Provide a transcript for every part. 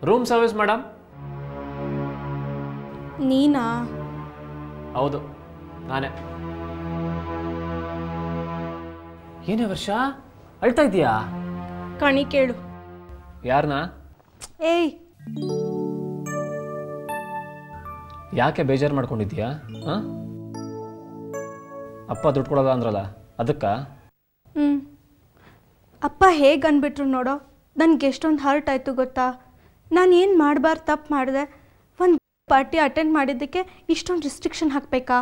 Room service madam. ನೀನಾ? ಹೌದು, ನಾನೇ. ಏನೇ ವರ್ಷ ಅಳ್ತಾ ಇದೀಯಾ? ಕಣಿ ಕೇಳು. ಯಾರನ್ನ? ಏಯ್, ಯಾಕೆ ಬೇಜಾರು ಮಾಡ್ಕೊಂಡಿದ್ದೀಯಾ? ಹಾಂ, ಅಪ್ಪ ದುಡ್ಡು ಕೊಡೋದ ಅಂದ್ರಲ್ಲ, ಅದಕ್ಕ? ಅಪ್ಪ ಹೇಗೆ ಅಂದ್ಬಿಟ್ರು ನೋಡೋ. ನನಗೆ ಎಷ್ಟೊಂದು ಹರ್ಟ್ ಆಯಿತು ಗೊತ್ತಾ. ನಾನು ಏನು ಮಾಡಬಾರ್ದು ತಪ್ಪು ಮಾಡಿದೆ. ಒಂದು ಪಾರ್ಟಿ ಅಟೆಂಡ್ ಮಾಡಿದ್ದಕ್ಕೆ ಇಷ್ಟೊಂದು ರಿಸ್ಟ್ರಿಕ್ಷನ್ ಹಾಕಬೇಕಾ?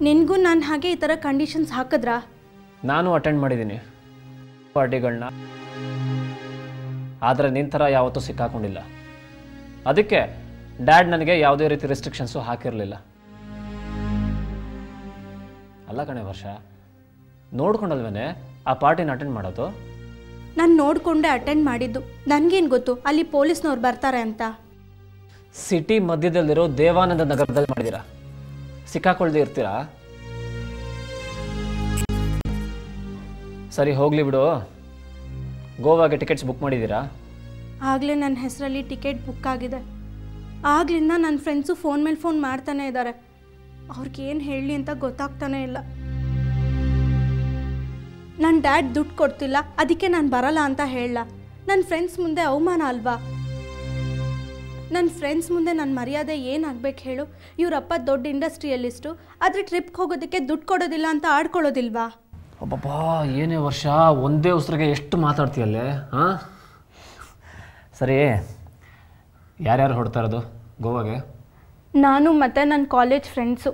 ನಿನಗೂ ನಾನು ಹಾಗೆ ಈ ಥರ ಕಂಡೀಷನ್ಸ್ ಹಾಕಿದ್ರಾ? ನಾನು ಅಟೆಂಡ್ ಮಾಡಿದ್ದೀನಿ ಪಾರ್ಟಿಗಳನ್ನ, ಆದರೆ ನಿನ್ನ ಥರ ಯಾವತ್ತೂ ಸಿಕ್ಕಾಕೊಂಡಿಲ್ಲ. ಅದಕ್ಕೆ ಡ್ಯಾಡ್ ನನಗೆ ಯಾವುದೇ ರೀತಿ ರೆಸ್ಟ್ರಿಕ್ಷನ್ಸು ಹಾಕಿರಲಿಲ್ಲ. ಅಲ್ಲ ಕಣೆ ವರ್ಷ, ನೋಡ್ಕೊಂಡಲ್ವೇ ಆ ಪಾರ್ಟಿನ ಅಟೆಂಡ್ ಮಾಡೋದು? ನಾನು ನೋಡಿಕೊಂಡೆ ಅಟೆಂಡ್ ಮಾಡಿದ್ದು. ನನಗೇನು ಗೊತ್ತು ಅಲ್ಲಿ ಪೊಲೀಸ್ನವ್ರು ಬರ್ತಾರೆ ಅಂತ. ಸಿಟಿ ಮಧ್ಯದಲ್ಲಿರೋ ದೇವಾನಂದ ನಗರದಲ್ಲಿ ಮಾಡಿದ್ದೀರಾ, ಸಿಕ್ಕಾಕೊಳ್ದೇ ಇರ್ತೀರಾ? ಸರಿ ಹೋಗ್ಲಿ ಬಿಡು. ಗೋವಾಗೆ ಟಿಕೆಟ್ಸ್ ಬುಕ್ ಮಾಡಿದ್ದೀರಾ? ಆಗಲೇ ನನ್ನ ಹೆಸರಲ್ಲಿ ಟಿಕೆಟ್ ಬುಕ್ ಆಗಿದೆ. ಆಗ್ಲಿಂದ ನನ್ನ ಫ್ರೆಂಡ್ಸು ಫೋನ್ ಮೇಲೆ ಫೋನ್ ಮಾಡ್ತಾನೆ ಇದ್ದಾರೆ. ಅವ್ರಿಗೇನು ಹೇಳಲಿ ಅಂತ ಗೊತ್ತಾಗ್ತಾನೆ ಇಲ್ಲ. ನನ್ನ ಡ್ಯಾಡ್ ದುಡ್ಡು ಕೊಡ್ತಿಲ್ಲ, ಅದಕ್ಕೆ ನಾನು ಬರಲ್ಲ ಅಂತ ಹೇಳಲ್ಲ. ನನ್ನ ಫ್ರೆಂಡ್ಸ್ ಮುಂದೆ ಅವಮಾನ ಅಲ್ವಾ? ನನ್ನ ಫ್ರೆಂಡ್ಸ್ ಮುಂದೆ ನನ್ನ ಮರ್ಯಾದೆ ಏನಾಗಬೇಕು ಹೇಳು? ಇವರಪ್ಪ ದೊಡ್ಡ ಇಂಡಸ್ಟ್ರಿಯಲಿಸ್ಟು, ಆದರೆ ಟ್ರಿಪ್ಗೆ ಹೋಗೋದಕ್ಕೆ ದುಡ್ಡು ಕೊಡೋದಿಲ್ಲ ಅಂತ ಆಡ್ಕೊಳ್ಳೋದಿಲ್ವಾ? ಅಬ್ಬಬ್ಬಾ, ಏನೇ ವರ್ಷ, ಒಂದೇ ಉಸಿರಿಗೆ ಎಷ್ಟು ಮಾತಾಡ್ತೀಯಲ್ಲೇ. ಹಾಂ, ಸರಿ, ಯಾರ್ಯಾರು ಹೊಡ್ತಾ ಇರೋದು ಗೋವಾಗೆ? ನಾನು ಮತ್ತು ನನ್ನ ಕಾಲೇಜ್ ಫ್ರೆಂಡ್ಸು,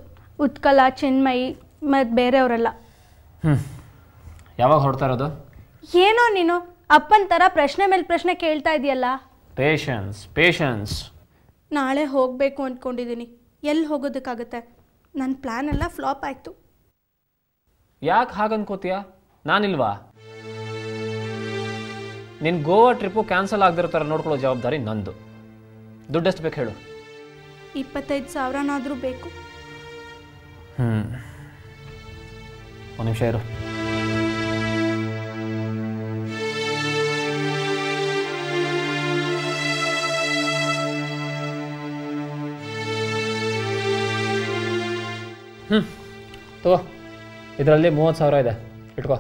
ಉತ್ಕಲ, ಚಿನ್ಮಯಿ ಮತ್ತು ಬೇರೆಯವರೆಲ್ಲ. ಯಾವಾಗ ಹೊಡ್ತಾ ಇರೋದು? ಏನೋ ನೀನು ಅಪ್ಪನ ಥರ ಪ್ರಶ್ನೆ ಮೇಲೆ ಪ್ರಶ್ನೆ ಕೇಳ್ತಾ ಇದೆಯಲ್ಲ. Patience patience. ನಾಳೆ ಹೋಗಬೇಕು ಅಂದ್ಕೊಂಡಿದ್ದೀನಿ. ಎಲ್ಲಿ ಹೋಗೋದಕ್ಕಾಗುತ್ತೆ? ನನ್ನ ಪ್ಲ್ಯಾನ್ ಎಲ್ಲ ಫ್ಲಾಪ್ ಆಯಿತು. ಯಾಕೆ ಹಾಗನ್ಕೋತೀಯ? ನಾನಿಲ್ವಾ? ನಿನ್ನ ಗೋವಾ ಟ್ರಿಪ್ಪು ಕ್ಯಾನ್ಸಲ್ ಆಗದಿರೋ ಥರ ನೋಡ್ಕೊಳ್ಳೋ ಜವಾಬ್ದಾರಿ ನಂದು. ದುಡ್ಡೆಷ್ಟು ಬೇಕು ಹೇಳು? 25,000ನಾದರೂ ಬೇಕು. ಒಂದು ನಿಮಿಷ ಇರು. ತಗೋ, ಇದರಲ್ಲಿ 30,000 ಇದೆ, ಇಟ್ಕೋ.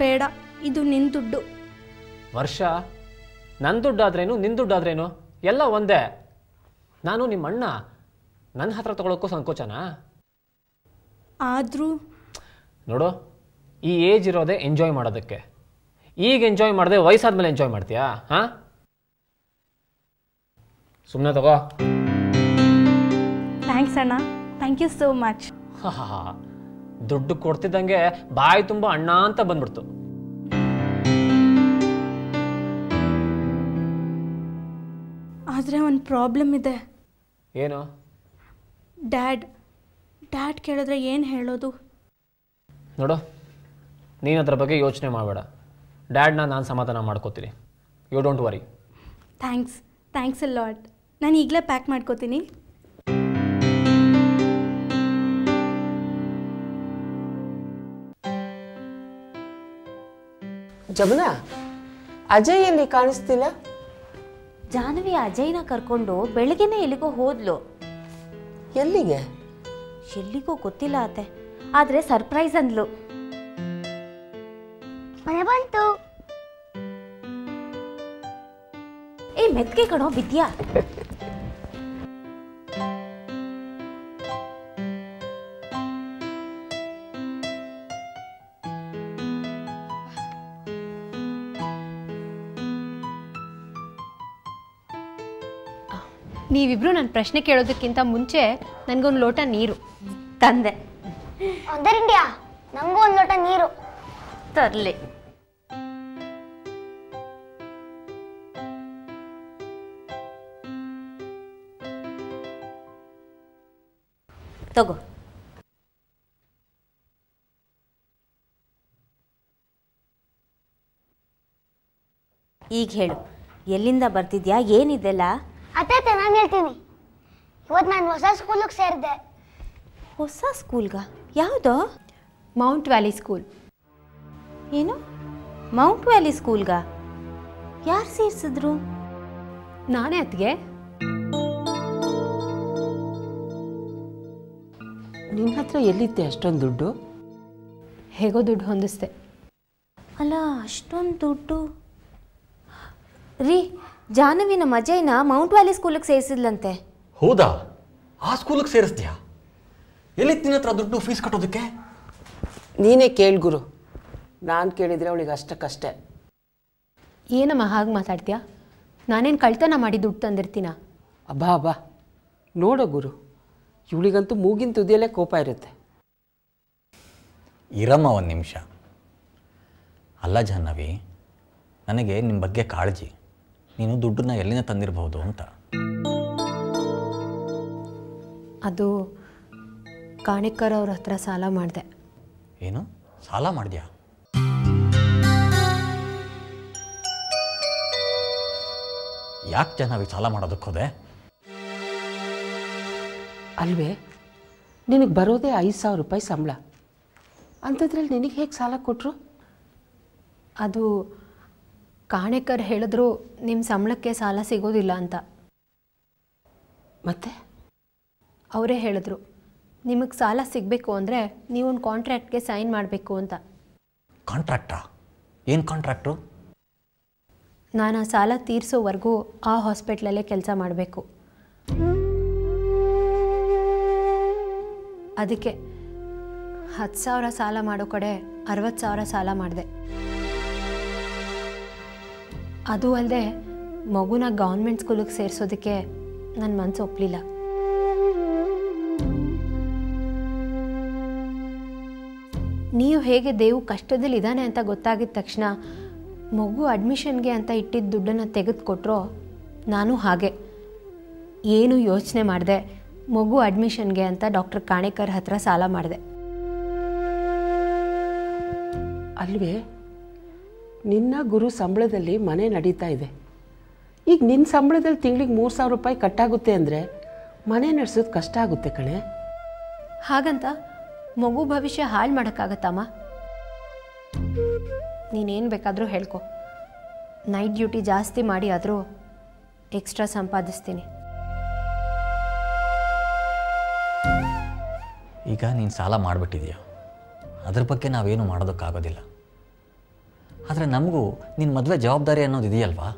ಬೇಡ, ಇದು ನಿನ್ನ ದುಡ್ಡು. ವರ್ಷ, ನನ್ನ ದುಡ್ಡಾದ್ರೇನು ನಿನ್ನ ದುಡ್ಡಾದ್ರೇನು ಎಲ್ಲ ಒಂದೇ. ನಾನು ನಿಮ್ಮ ಅಣ್ಣ, ನನ್ನ ಹತ್ರ ತಗೊಳಕ್ಕೂ ಸಂಕೋಚನಾ? ಆದರೂ ನೋಡು, ಈ ಏಜ್ ಇರೋದೇ ಎಂಜಾಯ್ ಮಾಡೋದಕ್ಕೆ. ಈಗ ಎಂಜಾಯ್ ಮಾಡದೆ ವಯಸ್ಸಾದ್ಮೇಲೆ ಎಂಜಾಯ್ ಮಾಡ್ತೀಯಾ? ಹಾಂ, ಸುಮ್ಮನೆ ತಗೋ. ಥ್ಯಾಂಕ್ಸ್ ಅಣ್ಣ, ಥ್ಯಾಂಕ್ ಯು ಸೋ ಮಚ್. ದುಡ್ಡು ಕೊಡ್ತಿದ್ದಂಗೆ ಬಾಯಿ ತುಂಬ ಅಣ್ಣ ಅಂತ ಬಂದ್ಬಿಡ್ತು. ಆದರೆ ಒಂದು ಪ್ರಾಬ್ಲಮ್ ಇದೆ. ಏನು? ಡ್ಯಾಡ್ ಕೇಳಿದ್ರೆ ಏನು ಹೇಳೋದು? ನೋಡು, ನೀನು ಅದ್ರ ಬಗ್ಗೆ ಯೋಚನೆ ಮಾಡಬೇಡ. ಡ್ಯಾಡ್ನ ನಾನು ಸಮಾಧಾನ ಮಾಡ್ಕೋತೀನಿ. You don't worry. Thanks a lot. ನಾನು ಈಗಲೇ ಪ್ಯಾಕ್ ಮಾಡ್ಕೋತೀನಿ. ಜಮುನಾ, ಅಜಯ್ ಎಲ್ಲಿ ಕಾಣಿಸ್ತಿಲ್ಲ? ಜಾಹ್ನವಿ ಅಜಯ್ನ ಕರ್ಕೊಂಡು ಬೆಳಗ್ಗೆನೇ ಎಲ್ಲಿಗೋ ಹೋದ್ಲು. ಎಲ್ಲಿಗೆ? ಎಲ್ಲಿಗೋ ಗೊತ್ತಿಲ್ಲ ಅತ್ತೆ, ಆದ್ರೆ ಸರ್ಪ್ರೈಸ್ ಅಂದ್ಲು. ಮನೆ ಬಂತು. ಏ ಮೆತ್ಗೆ ಕಣೋ ಬಿದ್ಯಾ? ನೀವಿಬ್ರು ನನ್ನ ಪ್ರಶ್ನೆ ಕೇಳೋದಕ್ಕಿಂತ ಮುಂಚೆ ನನಗೊಂದು ಲೋಟ ನೀರು ತಂದೆ. ಅದರಿಂದ್ಯಾ ನಮಗೂ ಒಂದು ಲೋಟ ನೀರು ತರ್ಲಿ. ತಗೋ. ಈಗ ಹೇಳು, ಎಲ್ಲಿಂದ ಬರ್ತಿದ್ಯಾ? ಏನಿದೆಲ್ಲ? ಅತ್ತೆ ನಾನು ಹೇಳ್ತೀನಿ. ಇವತ್ತು ನಾನು ಹೊಸ ಸ್ಕೂಲಿಗೆ ಸೇರಿದೆ. ಹೊಸ ಸ್ಕೂಲ್ಗ? ಯಾವುದೋ? Mount valley school. ಏನು, ಮೌಂಟ್ ವ್ಯಾಲಿ ಸ್ಕೂಲ್ಗ? ಯಾರು ಸೇರಿಸಿದ್ರು? ನಾನೇ ಅತ್ತಿಗೆ. ನಿನ್ನ ಹತ್ರ ಎಲ್ಲಿದ್ದೆ ಅಷ್ಟೊಂದು ದುಡ್ಡು? ಹೇಗೋ ದುಡ್ಡು ಹೊಂದಿಸ್ದೆ. ಅಲ್ಲ ಅಷ್ಟೊಂದು ದುಡ್ಡು. ರೀ, ಜಾಹ್ನವಿ ನಮ್ಮ ಅಜಯ್ನ ಮೌಂಟ್ ವ್ಯಾಲಿ ಸ್ಕೂಲಿಗೆ ಸೇರಿಸಿದ್ಲಂತೆ. ಹೌದಾ? ಆ ಸ್ಕೂಲಿಗೆ ಸೇರಿಸ್ತೀಯಾ? ಎಲ್ಲಿತ್ತು ನಿನ್ನ ಹತ್ರ ದುಡ್ಡು ಫೀಸ್ ಕಟ್ಟೋದಕ್ಕೆ? ನೀನೇ ಕೇಳು ಗುರು, ನಾನು ಕೇಳಿದರೆ ಅವಳಿಗೆ ಅಷ್ಟಕ್ಕಷ್ಟೇ. ಏನಮ್ಮ ಹಾಗೆ ಮಾತಾಡ್ತೀಯಾ? ನಾನೇನು ಕಳ್ತನ ಮಾಡಿ ದುಡ್ಡು ತಂದಿರ್ತೀನ? ಅಬ್ಬಾ ನೋಡೋ ಗುರು, ಇವಳಿಗಂತೂ ಮೂಗಿನ ತುದಿಯಲ್ಲೇ ಕೋಪ ಇರುತ್ತೆ. ಇರಮ್ಮ ಒಂದು ನಿಮಿಷ. ಅಲ್ಲ ಜಾಹ್ನವಿ, ನನಗೆ ನಿಮ್ಮ ಬಗ್ಗೆ ಕಾಳಜಿ. ನೀನು ದುಡ್ಡನ್ನ ಎಲ್ಲಿಂದ ತಂದಿರಬಹುದು ಅಂತ. ಅದು ಕಾಣಿಕರ್ ಅವ್ರ ಹತ್ರ ಸಾಲ ಮಾಡಿದೆ. ಏನು ಸಾಲ ಮಾಡಿದ್ಯಾ? ಯಾಕೆ ಜಾಹ್ನವಿ ಸಾಲ ಮಾಡೋದಕ್ಕೆ ಹೋದೆ? ಅಲ್ವೇ, ನಿನಗೆ ಬರೋದೇ 5,000 ರೂಪಾಯಿ ಸಂಬಳ. ಅಂಥದ್ರಲ್ಲಿ ನಿನಗೆ ಹೇಗೆ ಸಾಲ ಕೊಟ್ಟರು? ಅದು ಕಾಣಿಕರ್ ಹೇಳಿದ್ರು ನಿಮ್ಮ ಸಂಬಳಕ್ಕೆ ಸಾಲ ಸಿಗೋದಿಲ್ಲ ಅಂತ. ಮತ್ತೆ ಅವರೇ ಹೇಳಿದ್ರು, ನಿಮಗೆ ಸಾಲ ಸಿಗಬೇಕು ಅಂದರೆ ನೀವೊಂದು ಕಾಂಟ್ರ್ಯಾಕ್ಟ್ಗೆ ಸೈನ್ ಮಾಡಬೇಕು ಅಂತ. ಕಾಂಟ್ರಾಕ್ಟಾ? ಏನು ಕಾಂಟ್ರಾಕ್ಟು? ನಾನು ಆ ಸಾಲ ತೀರಿಸೋವರೆಗೂ ಆ ಹಾಸ್ಪಿಟ್ಲಲ್ಲೇ ಕೆಲಸ ಮಾಡಬೇಕು. ಅದಕ್ಕೆ 10,000 ಸಾಲ ಮಾಡೋ ಕಡೆ 60,000 ಸಾಲ ಮಾಡಿದೆ. ಅದು ಅಲ್ಲದೆ ಮಗುನ ಗೌರ್ಮೆಂಟ್ ಸ್ಕೂಲಿಗೆ ಸೇರಿಸೋದಕ್ಕೆ ನನ್ನ ಮನಸ್ಸು ಒಪ್ಪಲಿಲ್ಲ. ನೀವು ಹೇಗೆ ದೇವು ಕಷ್ಟದಲ್ಲಿ ಇದ್ದಾನೆ ಅಂತ ಗೊತ್ತಾಗಿದ ತಕ್ಷಣ ಮಗು ಅಡ್ಮಿಷನ್ಗೆ ಅಂತ ಇಟ್ಟಿದ್ದ ದುಡ್ಡನ್ನು ತೆಗೆದುಕೊಟ್ರೋ, ನಾನು ಹಾಗೆ ಏನು ಯೋಚನೆ ಮಾಡಿದೆ, ಮಗು ಅಡ್ಮಿಷನ್ಗೆ ಅಂತ ಡಾಕ್ಟರ್ ಕಾಣಿಕರ್ ಹತ್ರ ಸಾಲ ಮಾಡಿದೆ. ಅಲ್ವೇ, ನಿನ್ನ ಗುರು ಸಂಬಳದಲ್ಲಿ ಮನೆ ನಡೀತಾ ಇದೆ. ಈಗ ನಿನ್ನ ಸಂಬಳದಲ್ಲಿ ತಿಂಗಳಿಗೆ 3,000 ರೂಪಾಯಿ ಕಟ್ಟಾಗುತ್ತೆ ಅಂದರೆ ಮನೆ ನಡೆಸೋದು ಕಷ್ಟ ಆಗುತ್ತೆ ಕಣೆ. ಹಾಗಂತ ಮಗು ಭವಿಷ್ಯ ಹಾಳು ಮಾಡೋಕ್ಕಾಗತ್ತಮ್ಮ? ನೀನೇನು ಬೇಕಾದರೂ ಹೇಳ್ಕೊ, ನೈಟ್ ಡ್ಯೂಟಿ ಜಾಸ್ತಿ ಮಾಡಿ ಆದರೂ ಎಕ್ಸ್ಟ್ರಾ ಸಂಪಾದಿಸ್ತೀನಿ. ಈಗ ನೀನು ಸಾಲ ಮಾಡಿಬಿಟ್ಟಿದೆಯಾ, ಅದ್ರ ಬಗ್ಗೆ ನಾವೇನು ಮಾಡೋದಕ್ಕಾಗೋದಿಲ್ಲ. ಆದರೆ ನಮಗೂ ನಿನ್ನ ಮದುವೆ ಜವಾಬ್ದಾರಿ ಅನ್ನೋದು ಇದೆಯಲ್ವಾ?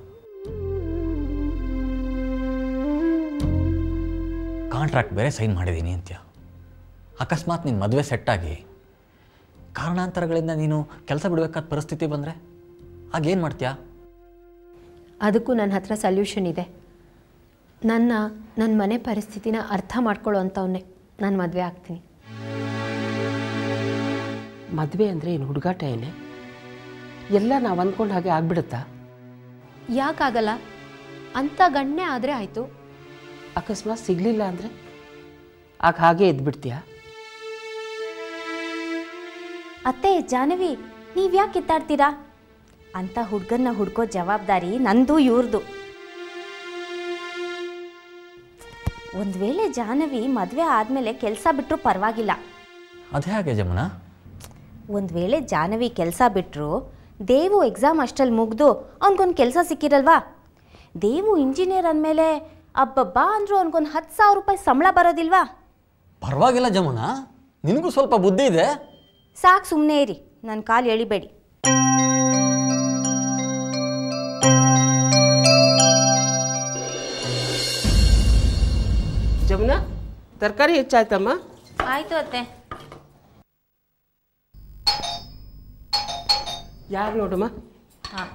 ಕಾಂಟ್ರಾಕ್ಟ್ ಬೇರೆ ಸೈನ್ ಮಾಡಿದ್ದೀನಿ ಅಂತ್ಯ. ಅಕಸ್ಮಾತ್ ನಿನ್ನ ಮದುವೆ ಸೆಟ್ಟಾಗಿ ಕಾರಣಾಂತರಗಳಿಂದ ನೀನು ಕೆಲಸ ಬಿಡಬೇಕಾದ ಪರಿಸ್ಥಿತಿ ಬಂದರೆ ಆಗೇನು ಮಾಡ್ತೀಯಾ? ಅದಕ್ಕೂ ನನ್ನ ಹತ್ರ ಸಲ್ಯೂಷನ್ ಇದೆ. ನನ್ನ ಮನೆ ಪರಿಸ್ಥಿತಿನ ಅರ್ಥ ಮಾಡ್ಕೊಳ್ಳೋ ಅಂಥವನ್ನೇ ನಾನು ಮದುವೆ ಆಗ್ತೀನಿ. ಮದುವೆ ಅಂದರೆ ಏನು ಹುಡುಗಾಟ ಏನೇ? ಎಲ್ಲ ನಾವು ಅಂದ್ಕೊಂಡು ಹಾಗೆ ಆಗ್ಬಿಡುತ್ತಾ? ಯಾಕಾಗಲ್ಲ? ಅಂಥ ಗಂಡನೇ ಆದರೆ ಆಯಿತು. ಅಕಸ್ಮಾತ್ ಸಿಗಲಿಲ್ಲ ಅಂದರೆ ಆಗ ಹಾಗೆ ಎದ್ಬಿಡ್ತೀಯಾ? ಅತ್ತೆ, ಜಾಹ್ನವಿ, ನೀವ್ಯಾಕೆ ಕಿತ್ತಾಡ್ತೀರಾ? ಅಂತ ಹುಡುಗನ್ನ ಹುಡ್ಕೋ ಜವಾಬ್ದಾರಿ ನಂದು ಇವ್ರದು. ಒಂದು ವೇಳೆ ಜಾಹ್ನವಿ ಮದುವೆ ಆದಮೇಲೆ ಕೆಲಸ ಬಿಟ್ಟರು ಪರವಾಗಿಲ್ಲ. ಅದೇ ಹಾಗೆ ಜಮುನಾ. ಒಂದು ವೇಳೆ ಜಾಹ್ನವಿ ಕೆಲಸ ಬಿಟ್ಟರು, ದೇವು ಎಕ್ಸಾಮ್ ಅಷ್ಟಲ್ಲಿ ಮುಗಿದು ಅವ್ನಿಗೊಂದು ಕೆಲಸ ಸಿಕ್ಕಿರಲ್ವಾ? ದೇವು ಇಂಜಿನಿಯರ್ ಅಂದಮೇಲೆ ಅಬ್ಬಬ್ಬಾ ಅಂದರೂ ಅವ್ನಿಗೊಂದು 10,000 ರೂಪಾಯಿ ಸಂಬಳ ಬರೋದಿಲ್ವಾ? ಪರವಾಗಿಲ್ಲ ಜಮುನಾ, ನಿನಗೂ ಸ್ವಲ್ಪ ಬುದ್ಧಿ ಇದೆ. ಸಾಕು, ಸುಮ್ಮನೆ ಇರಿ, ನನ್ನ ಕಾಲು ಎಳಿಬೇಡಿ. ಜಮುನಾ, ತರಕಾರಿ ಹೆಚ್ಚಾಯ್ತಮ್ಮ? ಆಯಿತು ಅತ್ತೆ. ಯಾರು ನೋಡಮ್ಮ? ಹಾಂ.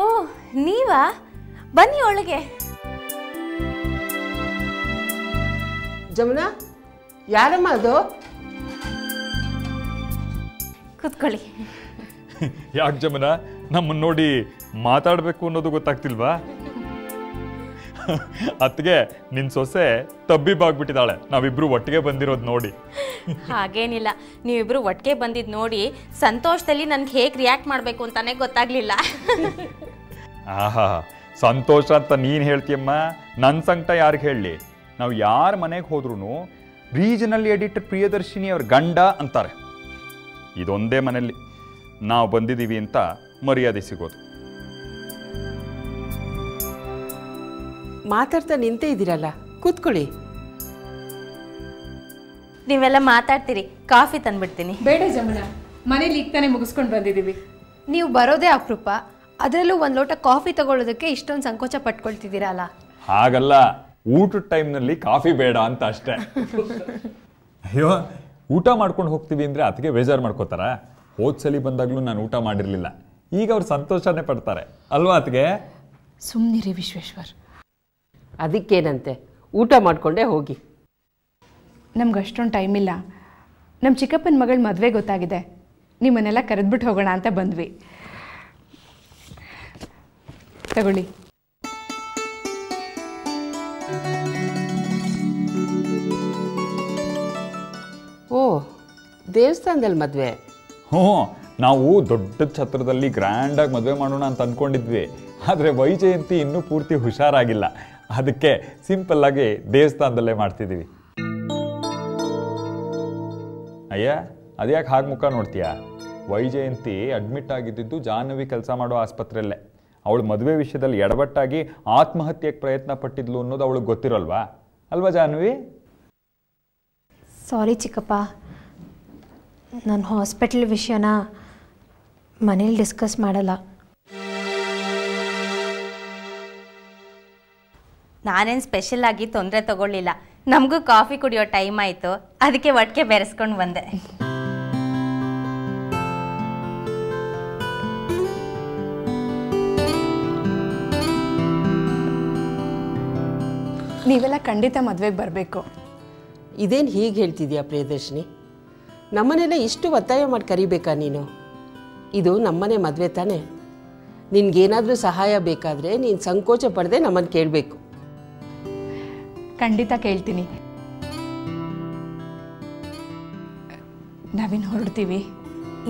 ಓ, ನೀವಾ? ಬನ್ನಿ ಒಳಗೆ. ಜಮುನಾ, ಯಾರಮ್ಮ ಅದು? ಕೂತ್ಕೊಳ್ಳಿ. ಯಾಕೆ ಜಮುನಾ, ನಮ್ಮನ್ನು ನೋಡಿ ಮಾತಾಡಬೇಕು ಅನ್ನೋದು ಗೊತ್ತಾಗ್ತಿಲ್ವಾ? ಅತ್ತಿಗೆ ನಿನ್ನ ಸೊಸೆ ತಬ್ಬಿಬಾಗ್ಬಿಟ್ಟಿದ್ದಾಳೆ ನಾವಿಬ್ರು ಒಟ್ಟಿಗೆ ಬಂದಿರೋದು ನೋಡಿ. ಹಾಗೇನಿಲ್ಲ, ನೀವಿಬ್ರು ಒಟ್ಟಿಗೆ ಬಂದಿದ್ದು ನೋಡಿ ಸಂತೋಷದಲ್ಲಿ ನನ್ಗೆ ಹೇಗೆ ರಿಯಾಕ್ಟ್ ಮಾಡಬೇಕು ಅಂತಾನೆ ಗೊತ್ತಾಗ್ಲಿಲ್ಲ. ಆಹಾ, ಸಂತೋಷ ಅಂತ ನೀನು ಹೇಳ್ತೀಯಮ್ಮ, ನನ್ನ ಸಂಕಟ ಯಾರಿಗೆ ಹೇಳಲಿ? ನಾವು ಯಾರ ಮನೆಗೆ ಹೋದ್ರೂ ರೀಜನಲ್ ಎಡಿಟರ್ ಪ್ರಿಯದರ್ಶಿನಿ ಅವ್ರ ಗಂಡ ಅಂತಾರೆ. ಇದೊಂದೇ ಮನೆಯಲ್ಲಿ ನಾವು ಬಂದಿದ್ದೀವಿ ಅಂತ ಮರ್ಯಾದೆ ಸಿಗೋದು. ಮಾತಾಡ್ತಾ ನಿಂತೇ ಇದ್ದೀರಲ್ಲ, ಕೂತ್ಕೊಳ್ಳಿ. ನೀವೆಲ್ಲ ಮಾತಾಡ್ತೀರಿ, ಕಾಫಿ ತಂದ್ಬಿಡ್ತೀನಿ. ಬೇಡ ಜಮುನಾ, ಮನೇಲಿ ಈಗ ತಾನೇ ಮುಗಿಸ್ಕೊಂಡು ಬಂದಿದ್ದೀವಿ. ನೀವು ಬರೋದೇ ಅಪರೂಪ, ಅದರಲ್ಲೂ ಒಂದು ಲೋಟ ಕಾಫಿ ತಗೊಳ್ಳೋದಕ್ಕೆ ಇಷ್ಟೊಂದು ಸಂಕೋಚ ಪಟ್ಕೊಳ್ತಿದ್ದೀರಲ್ಲ. ಹಾಗಲ್ಲ, ಊಟದ ಟೈಮ್ನಲ್ಲಿ ಕಾಫಿ ಬೇಡ ಅಂತ ಅಷ್ಟೇ. ಅಯ್ಯೋ, ಊಟ ಮಾಡ್ಕೊಂಡು ಹೋಗ್ತೀವಿ ಅಂದರೆ ಅದಕ್ಕೆ ಬೇಜಾರು ಮಾಡ್ಕೋತಾರ? ಹೋದ್ಸಲಿ ಬಂದಾಗಲೂ ನಾನು ಊಟ ಮಾಡಿರಲಿಲ್ಲ, ಈಗ ಅವ್ರು ಸಂತೋಷನೇ ಪಡ್ತಾರೆ ಅಲ್ವಾ ಅದಕ್ಕೆ? ಸುಮ್ಮನಿರಿ ವಿಶ್ವೇಶ್ವರ್. ಅದಕ್ಕೇನಂತೆ, ಊಟ ಮಾಡಿಕೊಂಡೇ ಹೋಗಿ. ನಮ್ಗೆ ಅಷ್ಟೊಂದು ಟೈಮ್ ಇಲ್ಲ. ನಮ್ಮ ಚಿಕ್ಕಪ್ಪನ ಮಗಳ ಮದುವೆ ಗೊತ್ತಾಗಿದೆ, ನಿಮ್ಮನ್ನೆಲ್ಲ ಕರೆದ್ಬಿಟ್ಟು ಹೋಗೋಣ ಅಂತ ಬಂದ್ವಿ. ತಗೊಳ್ಳಿ. ಓ, ದೇವಸ್ಥಾನದಲ್ಲಿ ಮದುವೆ? ಹ್ಞೂ, ನಾವು ದೊಡ್ಡ ಛತ್ರದಲ್ಲಿ ಗ್ರ್ಯಾಂಡಾಗಿ ಮದುವೆ ಮಾಡೋಣ ಅಂತ ಅಂದ್ಕೊಂಡಿದ್ವಿ. ಆದರೆ ವೈಜಯಂತಿ ಇನ್ನೂ ಪೂರ್ತಿ ಹುಷಾರಾಗಿಲ್ಲ, ಅದಕ್ಕೆ ಸಿಂಪಲ್ಲಾಗಿ ದೇವಸ್ಥಾನದಲ್ಲೇ ಮಾಡ್ತಿದ್ದೀವಿ. ಅಯ್ಯ, ಅದ್ಯಾಕೆ ಹಾಗೆ ಮುಖ ನೋಡ್ತೀಯಾ? ವೈಜಯಂತಿ ಅಡ್ಮಿಟ್ ಆಗಿದ್ದು ಜಾಹ್ನವಿ ಕೆಲಸ ಮಾಡೋ ಆಸ್ಪತ್ರೆಯಲ್ಲೇ. ಅವಳು ಮದುವೆ ವಿಷಯದಲ್ಲಿ ಎಡವಟ್ಟಾಗಿ ಆತ್ಮಹತ್ಯೆಗೆ ಪ್ರಯತ್ನ ಪಟ್ಟಿದ್ಲು ಅನ್ನೋದು ಅವಳಿಗೆ ಗೊತ್ತಿರೋಲ್ವಾ? ಅಲ್ವಾ ಜಾಹ್ನವಿ? ಸಾರಿ ಚಿಕ್ಕಪ್ಪ, ನಾನು ಹಾಸ್ಪಿಟಲ್ ವಿಷಯನ ಮನೇಲಿ ಡಿಸ್ಕಸ್ ಮಾಡಲ್ಲ. ನಾನೇನು ಸ್ಪೆಷಲ್ ಆಗಿ ತೊಂದರೆ ತಗೊಳ್ಳಿಲ್ಲ. ನಮಗೂ ಕಾಫಿ ಕುಡಿಯೋ ಟೈಮ್ ಆಯಿತು, ಅದಕ್ಕೆ ಒಟ್ಟಿಗೆ ಬೆರೆಸ್ಕೊಂಡು ಬಂದೆ. ನೀವೆಲ್ಲ ಖಂಡಿತ ಮದುವೆಗೆ ಬರಬೇಕು. ಇದೇನು ಹೀಗೆ ಹೇಳ್ತಿದ್ಯಾ ಪ್ರಿಯದರ್ಶಿನಿ? ನಮ್ಮನೆಲ್ಲ ಇಷ್ಟು ಒತ್ತಾಯ ಮಾಡಿ ಕರಿಬೇಕಾ ನೀನು? ಇದು ನಮ್ಮನೆ ಮದುವೆ ತಾನೆ. ನಿನ್ಗೇನಾದರೂ ಸಹಾಯ ಬೇಕಾದರೆ ನೀನು ಸಂಕೋಚ ಪಡದೆ ನಮ್ಮನ್ನು ಕೇಳಬೇಕು. ಖಂಡಿತ ಕೇಳ್ತೀನಿ. ನಾವಿನ್ನು ಹೊರಡ್ತೀವಿ.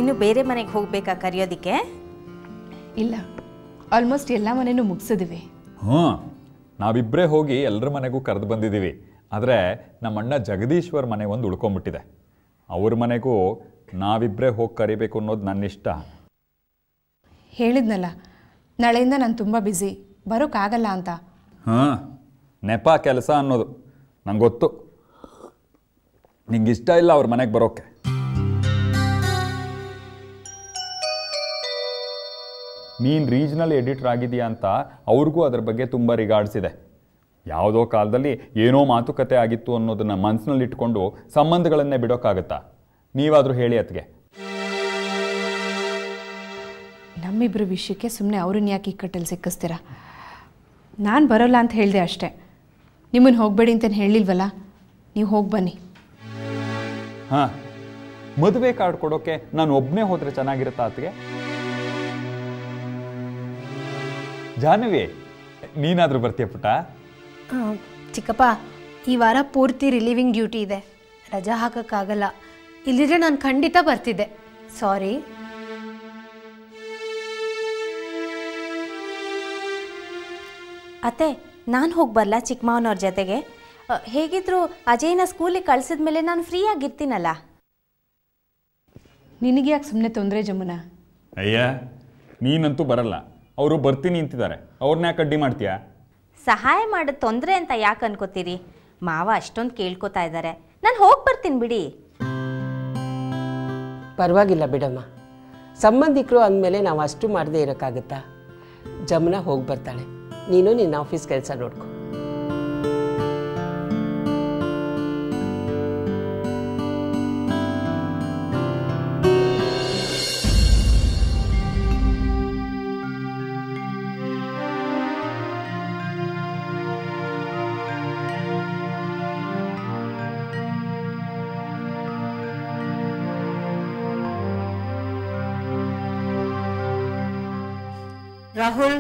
ಇನ್ನು ಬೇರೆ ಮನೆಗೆ ಹೋಗ್ಬೇಕಾ ಕರೆಯೋದಕ್ಕೆ? ಇಲ್ಲ, ಆಲ್ಮೋಸ್ಟ್ ಎಲ್ಲ ಮನೆಯೂ ಮುಗಿಸಿದ್ವಿ. ಹ್ಞೂ, ನಾವಿಬ್ಬರೇ ಹೋಗಿ ಎಲ್ಲರ ಮನೆಗೂ ಕರೆದು ಬಂದಿದ್ದೀವಿ. ಆದರೆ ನಮ್ಮಣ್ಣ ಜಗದೀಶ್ವರ್ ಮನೆ ಒಂದು ಉಳ್ಕೊಂಬಿಟ್ಟಿದೆ. ಅವ್ರ ಮನೆಗೂ ನಾವಿಬ್ಬರೇ ಹೋಗಿ ಕರಿಬೇಕು ಅನ್ನೋದು ನನ್ನ ಇಷ್ಟ. ಹೇಳಿದ್ನಲ್ಲ, ನಾಳೆಯಿಂದ ನಾನು ತುಂಬ ಬ್ಯುಸಿ, ಬರೋಕ್ಕಾಗಲ್ಲ ಅಂತ. ಹಾಂ, ನೆಪ ಕೆಲಸ ಅನ್ನೋದು ನಂಗೆ ಗೊತ್ತು. ನಿಂಗೆ ಇಷ್ಟ ಇಲ್ಲ ಅವ್ರ ಮನೆಗೆ ಬರೋಕ್ಕೆ. ನೀನು ರೀಜನಲ್ ಎಡಿಟರ್ ಆಗಿದೆಯಾ ಅಂತ ಅವ್ರಿಗೂ ಅದ್ರ ಬಗ್ಗೆ ತುಂಬ ರಿಗಾರ್ಡ್ಸ್ ಇದೆ. ಯಾವುದೋ ಕಾಲದಲ್ಲಿ ಏನೋ ಮಾತುಕತೆ ಆಗಿತ್ತು ಅನ್ನೋದನ್ನ ಮನಸ್ಸಿನಲ್ಲಿ ಇಟ್ಕೊಂಡು ಸಂಬಂಧಗಳನ್ನೇ ಬಿಡೋಕ್ಕಾಗತ್ತಾ? ನೀವಾದರೂ ಹೇಳಿ ಅದಕ್ಕೆ. ನಮ್ಮಿಬ್ಬರ ವಿಷಯಕ್ಕೆ ಸುಮ್ಮನೆ ಅವ್ರನ್ನ ಯಾಕೆ ಇಕ್ಕಟ್ಟಲ್ಲಿ ಸಿಕ್ಕಿಸ್ತೀರಾ? ನಾನು ಬರೋಲ್ಲ ಅಂತ ಹೇಳಿದೆ ಅಷ್ಟೇ. ನಿಮ್ಮನ್ನು ಹೋಗಬೇಡಿ ಅಂತೇನು ಹೇಳಿಲ್ವಲ್ಲ, ನೀವು ಹೋಗಿ ಬನ್ನಿ. ಹಾಂ, ಮದುವೆ ಕಾರ್ಡ್ ಕೊಡೋಕ್ಕೆ ನಾನು ಒಬ್ಬನೇ ಹೋದರೆ ಚೆನ್ನಾಗಿರುತ್ತಾ ಅದಕ್ಕೆ? ಜಾಹ್ನವಿ, ನೀನಾದರೂ ಬರ್ತೀಯ ಪುಟ್ಟ? ಚಿಕ್ಕಪ್ಪ, ಈ ವಾರ ಪೂರ್ತಿ ರಿಲೀವಿಂಗ್ ಡ್ಯೂಟಿ ಇದೆ, ರಜಾ ಹಾಕೋಕ್ಕಾಗಲ್ಲ. ಇಲ್ಲಿದ್ರೆ ನಾನು ಖಂಡಿತ ಬರ್ತಿದ್ದೆ. ಸಾರಿ. ಅತ್ತೆ, ನಾನು ಹೋಗಿ ಬರಲ್ಲ ಚಿಕ್ಕ ಮಾವನವ್ರ ಜೊತೆಗೆ? ಹೇಗಿದ್ರು ಅಜಯ್ನ ಸ್ಕೂಲಿಗೆ ಕಳಿಸಿದ ಮೇಲೆ ನಾನು ಫ್ರೀ ಆಗಿರ್ತೀನಲ್ಲ. ನಿನಗೆ ಯಾಕೆ ಸುಮ್ಮನೆ ತೊಂದರೆ ಜಮುನಾ? ಅಯ್ಯ, ನೀನಂತೂ ಬರಲ್ಲ, ಅವರು ಬರ್ತೀನಿ ಅಂತಿದ್ದಾರೆ, ಅವ್ರನ್ನ ಯಾಕೆ ಅಡ್ಡಿ ಮಾಡ್ತೀಯಾ? ಸಹಾಯ ಮಾಡೋದು ತೊಂದರೆ ಅಂತ ಯಾಕೆ ಅನ್ಕೋತೀರಿ? ಮಾವ ಅಷ್ಟೊಂದು ಕೇಳ್ಕೊತಾ ಇದ್ದಾರೆ, ನಾನು ಹೋಗಿ ಬರ್ತೀನಿ ಬಿಡಿ. ಪರವಾಗಿಲ್ಲ ಬಿಡಮ್ಮ, ಸಂಬಂಧಿಕರು ಅಂದಮೇಲೆ ನಾವು ಅಷ್ಟು ಮಾಡದೇ ಇರೋಕ್ಕಾಗುತ್ತಾ? ಜಮುನಾ ಹೋಗಿ ಬರ್ತಾಳೆ, ನೀನು ನಿನ್ನ ಆಫೀಸ್ ಕೆಲಸ ನೋಡ್ಕೊ. Rahul,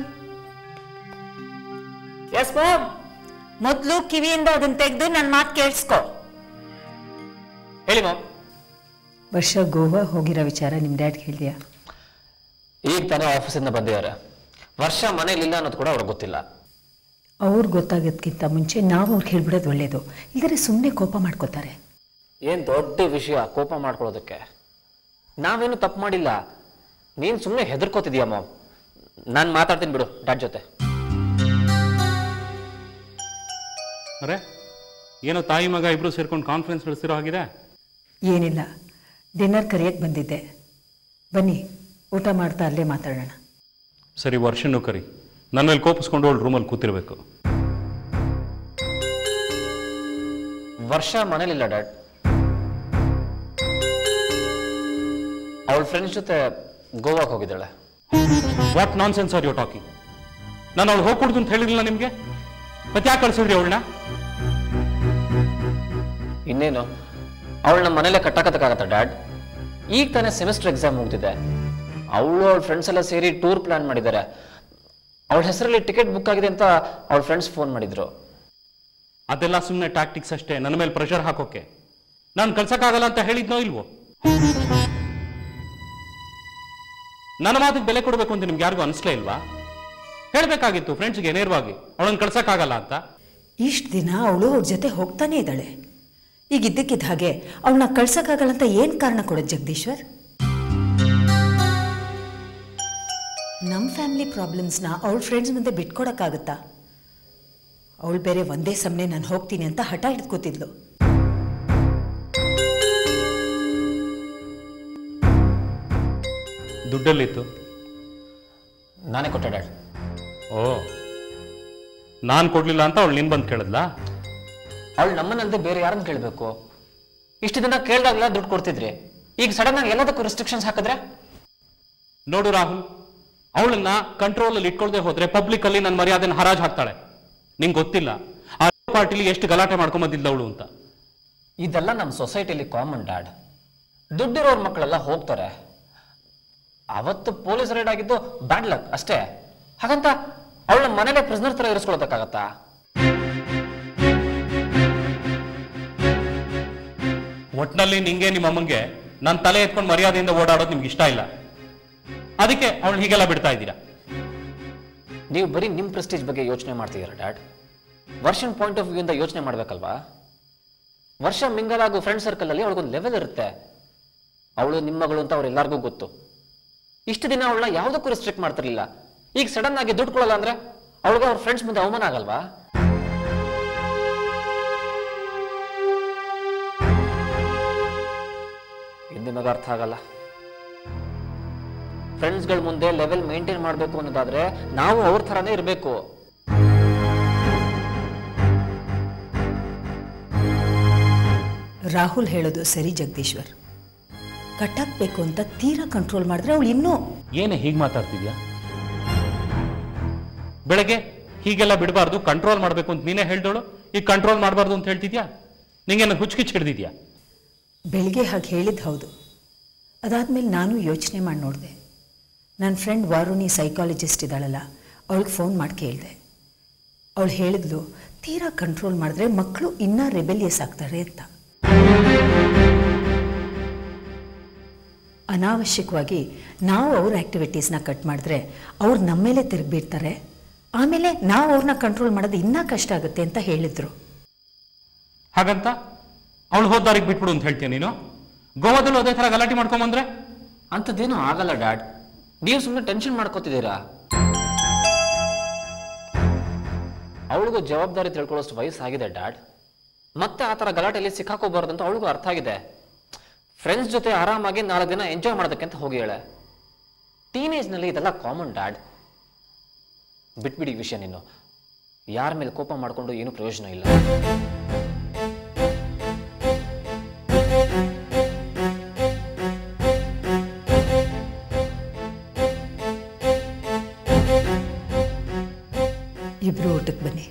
yes ma'am. ಮೊದಲು ಕಿವಿಯಿಂದ ಅದನ್ನ ತೆಗೆದು ನನ್ನ ಮಾತು ಕೇಳಿಸ್ಕೊ. ಹೇಳಿ ಮ್ಯಾಮ್. ವರ್ಷ ಗೋವಾ ಹೋಗಿರೋ ವಿಚಾರ ನಿಮ್ಮ ಡ್ಯಾಡ್ಗೆ ಹೇಳಿದ್ಯಾ? ಈಗ ತಾನೇ ಆಫೀಸಿಂದ ಬಂದಿದ್ದಾರೆ, ವರ್ಷ ಮನೇಲಿಲ್ಲ ಅನ್ನೋದು ಕೂಡ ಅವ್ರಿಗೆ ಗೊತ್ತಿಲ್ಲ. ಅವ್ರಿಗೆ ಗೊತ್ತಾಗೋದಕ್ಕಿಂತ ಮುಂಚೆ ನಾವು ಅವ್ರಿಗೆ ಹೇಳ್ಬಿಡೋದು ಒಳ್ಳೆಯದು, ಇಲ್ಲದ್ರೆ ಸುಮ್ಮನೆ ಕೋಪ ಮಾಡ್ಕೋತಾರೆ. ಏನು ದೊಡ್ಡ ವಿಷಯ ಕೋಪ ಮಾಡ್ಕೊಳ್ಳೋದಕ್ಕೆ? ನಾವೇನು ತಪ್ಪು ಮಾಡಿಲ್ಲ, ನೀನು ಸುಮ್ಮನೆ ಹೆದರ್ಕೋತಿದೀಯ ಮಾಮ್. ನಾನು ಮಾತಾಡ್ತೀನಿ ಬಿಡು ಡ್ಯಾಡ್ ಜೊತೆ. ಅರೆ ಏನೋ ತಾಯಿ ಮಗ ಇಬ್ರು ಸೇರ್ಕೊಂಡು ಕಾನ್ಫರೆನ್ಸ್ ನಡೆಸಿರೋ ಹಾಗಿದೆ. ಏನಿಲ್ಲ, ಡಿನ್ನರ್ ಕರೆಯಕ್ಕೆ ಬಂದಿದ್ದೆ. ಬನ್ನಿ ಊಟ ಮಾಡ್ತಾ ಅಲ್ಲೇ ಮಾತಾಡೋಣ. ಸರಿ, ವರ್ಷನೂ ಕರಿ. ನನ್ನ ಮೇಲೆ ಕೋಪಿಸ್ಕೊಂಡು ಅವಳು ರೂಮಲ್ಲಿ ಕೂತಿರ್ಬೇಕು. ವರ್ಷ ಮನೇಲಿಲ್ಲ ಡ್ಯಾಡ್. ಅವಳ ಫ್ರೆಂಡ್ಸ್ ಜೊತೆ ಗೋವಾಕ್ಕೆ ಹೋಗಿದ್ದಾಳೆ. What nonsense are you talking? ನಾನು ಅವಳು ಹೋಗ್ಕೊಡ್ದು ಅಂತ ಹೇಳಿರಲಿಲ್ಲ ನಿಮಗೆ? ಮತ್ತೆ ಯಾಕೆ ಕಳಿಸಿದ್ರಿ ಅವಳನ್ನ? ಇನ್ನೇನು ಅವಳನ್ನ ಮನೇಲೆ ಕಟ್ಟಾಕತ್ತಕ್ಕಾಗತ್ತ ಡ್ಯಾಡ್? ಈಗ ತಾನೇ ಸೆಮಿಸ್ಟರ್ ಎಕ್ಸಾಮ್ ಮುಗ್ದಿದೆ. ಅವಳು ಅವಳ ಫ್ರೆಂಡ್ಸ್ ಎಲ್ಲ ಸೇರಿ ಟೂರ್ ಪ್ಲಾನ್ ಮಾಡಿದ್ದಾರೆ. ಅವಳ ಹೆಸರಲ್ಲಿ ಟಿಕೆಟ್ ಬುಕ್ ಆಗಿದೆ ಅಂತ ಅವಳ ಫ್ರೆಂಡ್ಸ್ ಫೋನ್ ಮಾಡಿದ್ರು. ಅದೆಲ್ಲ ಸುಮ್ಮನೆ ಟ್ಯಾಕ್ಟಿಕ್ಸ್ ಅಷ್ಟೇ, ನನ್ನ ಮೇಲೆ ಪ್ರೆಷರ್ ಹಾಕೋಕೆ. ನಾನು ಕಳ್ಸಕ್ಕಾಗಲ್ಲ ಅಂತ ಹೇಳಿದ್ನೋ ಇಲ್ವೋ? ನನ್ನ ಮಾತಿಗೆ ಬೆಲೆ ಕೊಡಬೇಕು ಅಂತ ನಿಮ್ಗೆ ಯಾರಿಗೂ ಅನಿಸ್ಲೇ ಇಲ್ವಾ? ಹೇಳಬೇಕಾಗಿತ್ತು ಫ್ರೆಂಡ್ಸ್ಗೆ ನೇರವಾಗಿ ಅವಳನ್ನು ಕಳ್ಸಕ್ಕಾಗಲ್ಲ ಅಂತ. ಇಷ್ಟು ದಿನ ಅವಳು ಅವ್ರ ಜೊತೆ ಹೋಗ್ತಾನೆ ಇದ್ದಾಳೆ. ಈಗ ಇದ್ದಕ್ಕಿದ್ದ ಹಾಗೆ ಅವಳನ್ನ ಕಳ್ಸಕ್ಕಾಗಲ್ಲ ಅಂತ ಏನು ಕಾರಣ ಕೊಡೋದು ಜಗದೀಶ್ವರ್? ನಮ್ಮ ಫ್ಯಾಮಿಲಿ ಪ್ರಾಬ್ಲಮ್ಸ್ನ ಅವಳ ಫ್ರೆಂಡ್ಸ್ ಮುಂದೆ ಬಿಟ್ಕೊಡಕ್ಕಾಗತ್ತಾ? ಅವಳು ಬೇರೆ ಒಂದೇ ಸಮನೆ ನಾನು ಹೋಗ್ತೀನಿ ಅಂತ ಹಠ ಹಿಡ್ಕೋತಿದ್ಲು. ದುಡ್ಡಲ್ಲಿತ್ತು? ನಾನೇ ಕೊಟ್ಟೆ ಡ್ಯಾಡ್. ಓ, ನಾನು ಕೊಡ್ಲಿಲ್ಲ ಅಂತ ಅವಳು ನಿನ್ ಬಂದು ಕೇಳಿದ್ಲಾ? ಅವಳು ನಮ್ಮನ್ನಂತೆ ಬೇರೆ ಯಾರನ್ನು ಕೇಳಬೇಕು? ಇಷ್ಟು ದಿನ ಕೇಳಿದಾಗಲ್ಲ ದುಡ್ಡು ಕೊಡ್ತಿದ್ರಿ, ಈಗ ಸಡನ್ ಆಗಿ ಎಲ್ಲದಕ್ಕೂ ರೆಸ್ಟ್ರಿಕ್ಷನ್ಸ್ ಹಾಕಿದ್ರೆ? ನೋಡು ರಾಹುಲ್, ಅವಳನ್ನ ಕಂಟ್ರೋಲ್ ಅಲ್ಲಿ ಇಟ್ಕೊಳ್ದೆ ಹೋದ್ರೆ ಪಬ್ಲಿಕ್ ಅಲ್ಲಿ ನನ್ನ ಮರ್ಯಾದೆನ ಹರಾಜ್ ಹಾಕ್ತಾಳೆ. ನಿಂಗೆ ಗೊತ್ತಿಲ್ಲ ಆ ಪಾರ್ಟಿಲಿ ಎಷ್ಟು ಗಲಾಟೆ ಮಾಡ್ಕೊಂಬಂದಿದ್ದ ಅವಳು ಅಂತ. ಇದೆಲ್ಲ ನಮ್ಮ ಸೊಸೈಟಿಲಿ ಕಾಮನ್ ಡ್ಯಾಡ್. ದುಡ್ಡಿರೋರ್ ಮಕ್ಕಳೆಲ್ಲ ಹೋಗ್ತಾರೆ. ಅವತ್ತು ಪೊಲೀಸ್ ರೈಡ್ ಆಗಿದ್ದು ಬ್ಯಾಡ್ ಲಕ್ ಅಷ್ಟೇ. ಹಾಗಂತ ಅವಳ ಮನೇಲೆ ಪ್ರಿಸನರ್ ತರ ಇರಿಸ್ಕೊಳ್ಳೋದಕ್ಕಾಗತ್ತಾ? ಒಟ್ನಲ್ಲಿ ನಿಂಗೆ ನಿಮ್ಮ ಅಮ್ಮಂಗೆ ನನ್ನ ತಲೆ ಎತ್ಕೊಂಡು ಮರ್ಯಾದೆಯಿಂದ ಓಡಾಡೋದು ನಿಮ್ಗೆ ಇಷ್ಟ ಇಲ್ಲ. ಅದಕ್ಕೆ ಅವಳು ಹೀಗೆಲ್ಲ ಬಿಡ್ತಾ ಇದ್ದೀರಾ. ನೀವು ಬರೀ ನಿಮ್ಮ ಪ್ರೆಸ್ಟೀಜ್ ಬಗ್ಗೆ ಯೋಚನೆ ಮಾಡ್ತಿದ್ದೀರಾ dad. Version point of view ಇಂದ ಯೋಚನೆ ಮಾಡ್ಬೇಕಲ್ವಾ? ವರ್ಷ ಮಿಂಗಲ್ ಆಗೋ ಫ್ರೆಂಡ್ ಸರ್ಕಲ್ ಅಲ್ಲಿ ಅವಳಿಗೊಂದು ಲೆವೆಲ್ ಇರುತ್ತೆ. ಅವಳು ನಿಮ್ಮ ಮಗಳು ಅಂತ ಅವ್ರೆಲ್ಲರಿಗೂ ಗೊತ್ತು. ಇಷ್ಟು ದಿನ ಅವಳನ್ನ ಯಾವುದಕ್ಕೂ ರೆಸ್ಟ್ರಿಕ್ಟ್ ಮಾಡ್ತಿರ್ಲಿಲ್ಲ. ಈಗ ಸಡನ್ ಆಗಿ ದುಡ್ಡು ಕೊಡಲ್ಲ ಅಂದ್ರೆ ಅವಳಿಗೆ ಅವ್ರ ಫ್ರೆಂಡ್ಸ್ ಮುಂದೆ ಅವಮಾನ ಆಗಲ್ವಾ? ನಿಮಗೆ ಅರ್ಥ ಆಗಲ್ಲ. ಫ್ರೆಂಡ್ಸ್ಗಳ ಮುಂದೆ ಲೆವೆಲ್ ಮೇಂಟೈನ್ ಮಾಡಬೇಕು ಅನ್ನೋದಾದ್ರೆ ನಾವು ಅವ್ರ ಥರನೇ ಇರಬೇಕು. ರಾಹುಲ್ ಹೇಳೋದು ಸರಿ ಜಗದೀಶ್ವರ್. ಕಟ್ಟಾಕ್ಬೇಕು ಅಂತ ತೀರಾ ಕಂಟ್ರೋಲ್ ಮಾಡಿದ್ರೆ ಅವಳು ಇನ್ನೂ ಏನೇ ಹೀಗೆ ಮಾತಾಡ್ತಿದ್ಯಾ? ಬೆಳಗ್ಗೆ ಹೀಗೆಲ್ಲ ಬಿಡಬಾರ್ದು, ಕಂಟ್ರೋಲ್ ಮಾಡಬೇಕು ಅಂತ ನೀನೇ ಹೇಳ್ದೋಳು, ಈಗ ಕಂಟ್ರೋಲ್ ಮಾಡಬಾರ್ದು ಅಂತ ಹೇಳ್ತಿದ್ಯಾ? ನಿಂಗೇನು ಹುಚ್ಚಿಕಿಚ್ಚು ಹಿಡ್ದಿದ್ಯಾ? ಬೆಳಿಗ್ಗೆ ಹಾಗೆ ಹೇಳಿದ್ದು ಹೌದು. ಅದಾದಮೇಲೆ ನಾನು ಯೋಚನೆ ಮಾಡಿ ನೋಡಿದೆ. ನನ್ನ ಫ್ರೆಂಡ್ ವಾರುಣಿ ಸೈಕಾಲಜಿಸ್ಟ್ ಇದ್ದಾಳಲ್ಲ, ಅವಳಿಗೆ ಫೋನ್ ಮಾಡಿ ಕೇಳಿದೆ. ಅವಳು ಹೇಳಿದ್ಲು ತೀರಾ ಕಂಟ್ರೋಲ್ ಮಾಡಿದ್ರೆ ಮಕ್ಕಳು ಇನ್ನೂ ರೆಬೆಲಿಯಸ್ ಆಗ್ತಾರೆ ಅಂತ. ಅನಾವಶ್ಯಕವಾಗಿ ನಾವು ಅವ್ರ ಆ್ಯಕ್ಟಿವಿಟೀಸ್ನ ಕಟ್ ಮಾಡಿದ್ರೆ ಅವ್ರು ನಮ್ಮ ಮೇಲೆ ತಿರುಗಿಬಿಡ್ತಾರೆ. ಆಮೇಲೆ ನಾವು ಅವ್ರನ್ನ ಕಂಟ್ರೋಲ್ ಮಾಡೋದು ಇನ್ನೂ ಕಷ್ಟ ಆಗುತ್ತೆ ಅಂತ ಹೇಳಿದ್ರು. ಹಾಗಂತ ಅವಳು ಹೋದಾರಿಗೆ ಬಿಟ್ಬಿಡು ಅಂತ ಹೇಳ್ತೀಯ ನೀನು? ಗೋವಾದಲ್ಲೂ ಅದೇ ಥರ ಗಲಾಟೆ ಮಾಡ್ಕೊಂಬಂದ್ರೆ? ಅಂಥದ್ದೇನೂ ಆಗಲ್ಲ ಡ್ಯಾಡ್, ನೀವು ಸುಮ್ಮನೆ ಟೆನ್ಷನ್ ಮಾಡ್ಕೋತಿದ್ದೀರಾ. ಅವಳಿಗೂ ಜವಾಬ್ದಾರಿ ತಿಳ್ಕೊಳ್ಳೋಷ್ಟು ವಯಸ್ಸಾಗಿದೆ ಡ್ಯಾಡ್. ಮತ್ತೆ ಆ ಥರ ಗಲಾಟೆಯಲ್ಲಿ ಸಿಕ್ಕಾಕೋಬಾರ್ದು ಅಂತ ಅವಳಿಗೂ ಅರ್ಥ ಆಗಿದೆ. ಫ್ರೆಂಡ್ಸ್ ಜೊತೆ ಆರಾಮಾಗಿ 4 ದಿನ ಎಂಜಾಯ್ ಮಾಡೋದಕ್ಕೆ ಅಂತ ಹೋಗಿ ಹೇಳೆ. ಟೀನೇಜ್ನಲ್ಲಿ ಇದೆಲ್ಲ ಕಾಮನ್ ಡ್ಯಾಡ್. ಬಿಟ್ಬಿಡಿ ಈ ವಿಷಯ. ನೀನು ಯಾರ ಮೇಲೆ ಕೋಪ ಮಾಡಿಕೊಂಡು ಏನೂ ಪ್ರಯೋಜನ ಇಲ್ಲ. ಇಬ್ರು ಊಟಕ್ಕೆ ಬನ್ನಿ.